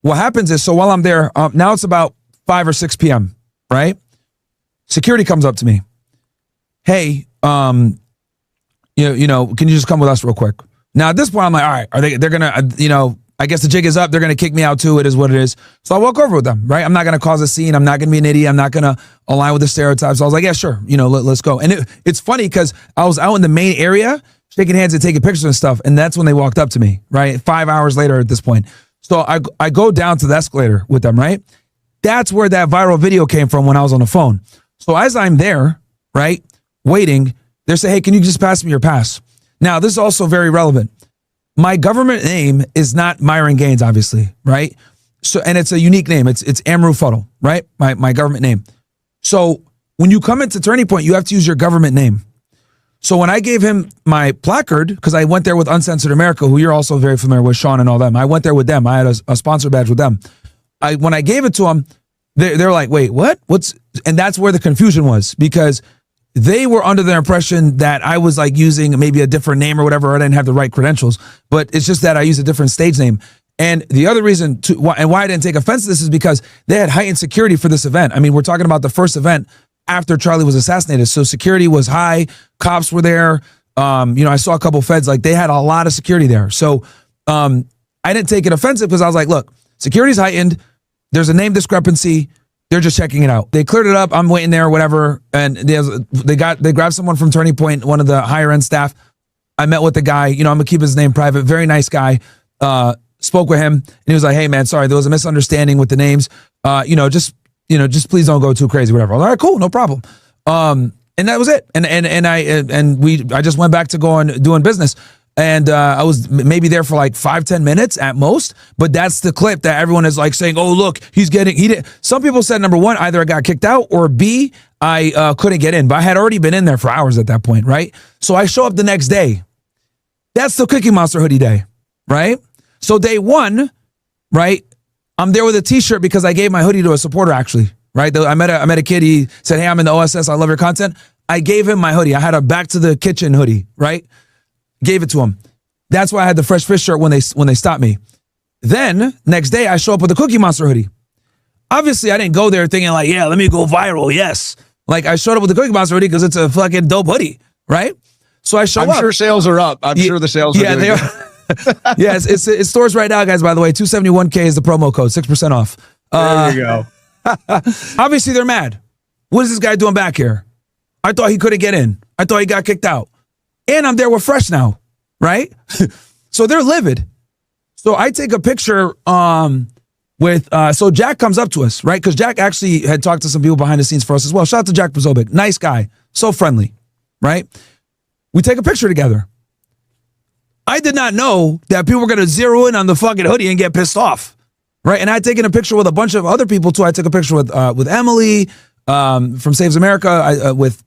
what happens is, so while I'm there, now it's about 5 or 6 p.m., right? Security comes up to me. Hey, can you just come with us real quick? Now, at this point, I'm like, all right, they're going to, I guess the jig is up. They're going to kick me out too. It is what it is. So I walk over with them, right? I'm not going to cause a scene. I'm not going to be an idiot. I'm not going to align with the stereotypes. So I was like, yeah, sure. Let's go. And it's funny because I was out in the main area shaking hands and taking pictures and stuff. And that's when they walked up to me, right? 5 hours later at this point. So I go down to the escalator with them, right? That's where that viral video came from when I was on the phone. So as I'm there, right, waiting, they say, hey, can you just pass me your pass? Now, this is also very relevant. My government name is not Myron Gaines, obviously, right? So, and it's a unique name. It's Amru Fuddle, right? My government name. So when you come into Turning Point, you have to use your government name. So when I gave him my placard, because I went there with Uncensored America, who you're also very familiar with, Sean and all them. I went there with them. I had a sponsor badge with them. When I gave it to them, they're like, wait, what? And that's where the confusion was, because they were under the impression that I was like using maybe a different name or whatever. I didn't have the right credentials, but it's just that I used a different stage name. And the other reason why I didn't take offense to this is because they had heightened security for this event. I mean, we're talking about the first event after Charlie was assassinated. So security was high. Cops were there. I saw a couple feds, like they had a lot of security there. So I didn't take it offensive because I was like, look, security's heightened. There's a name discrepancy. They're just checking it out. They cleared it up. I'm waiting there, whatever. And they grabbed someone from Turning Point, one of the higher end staff. I met with the guy. I'm gonna keep his name private. Very nice guy. Spoke with him, and he was like, "Hey, man, sorry, there was a misunderstanding with the names. Just please don't go too crazy, whatever." All right, cool, no problem. And that was it. I just went back to doing business. And I was maybe there for like 5-10 minutes at most, but that's the clip that everyone is like saying, oh, look, he did. Some people said, number one, either I got kicked out, or B, I couldn't get in, but I had already been in there for hours at that point, right? So I show up the next day. That's the Cookie Monster hoodie day, right? So day one, right, I'm there with a t-shirt because I gave my hoodie to a supporter, actually, right? I met a kid, he said, hey, I'm in the OSS, I love your content. I gave him my hoodie. I had a Back to the Kitchen hoodie, right? Gave it to him. That's why I had the Fresh Fish shirt when they stopped me. Then next day I show up with a Cookie Monster hoodie. Obviously I didn't go there thinking like, yeah, let me go viral. Yes. Like I showed up with the Cookie Monster hoodie because it's a fucking dope hoodie, right? So I show up. I'm sure sales are up. I'm sure the sales are doing are. Yeah, it's stores right now, guys, by the way. 271K is the promo code, 6% off. There you go. Obviously they're mad. What is this guy doing back here? I thought he couldn't get in. I thought he got kicked out. And I'm there with Fresh now, right? So they're livid. So I take a picture so Jack comes up to us, right? Because Jack actually had talked to some people behind the scenes for us as well. Shout out to Jack Pozobic. Nice guy. So friendly, right? We take a picture together. I did not know that people were going to zero in on the fucking hoodie and get pissed off, right? And I'd taken a picture with a bunch of other people too. I took a picture with Emily from Saves America, with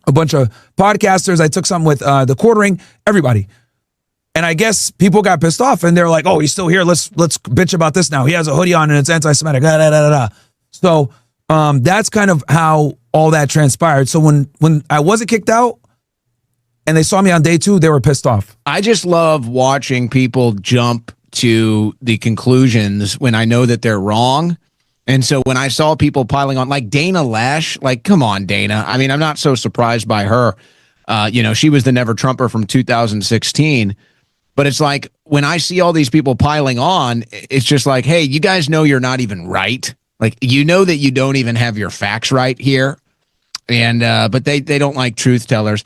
a bunch of podcasters. I took some with the Quartering, everybody. And I guess people got pissed off and they're like, oh, he's still here. Let's bitch about this now. He has a hoodie on and it's anti-Semitic. So that's kind of how all that transpired. So when I wasn't kicked out and they saw me on day 2, they were pissed off. I just love watching people jump to the conclusions when I know that they're wrong. And so when I saw people piling on, like Dana Lash, like, come on, Dana. I mean, I'm not so surprised by her. She was the Never Trumper from 2016. But it's like when I see all these people piling on, it's just like, hey, you guys know you're not even right. Like, you know that you don't even have your facts right here. And but they don't like truth tellers.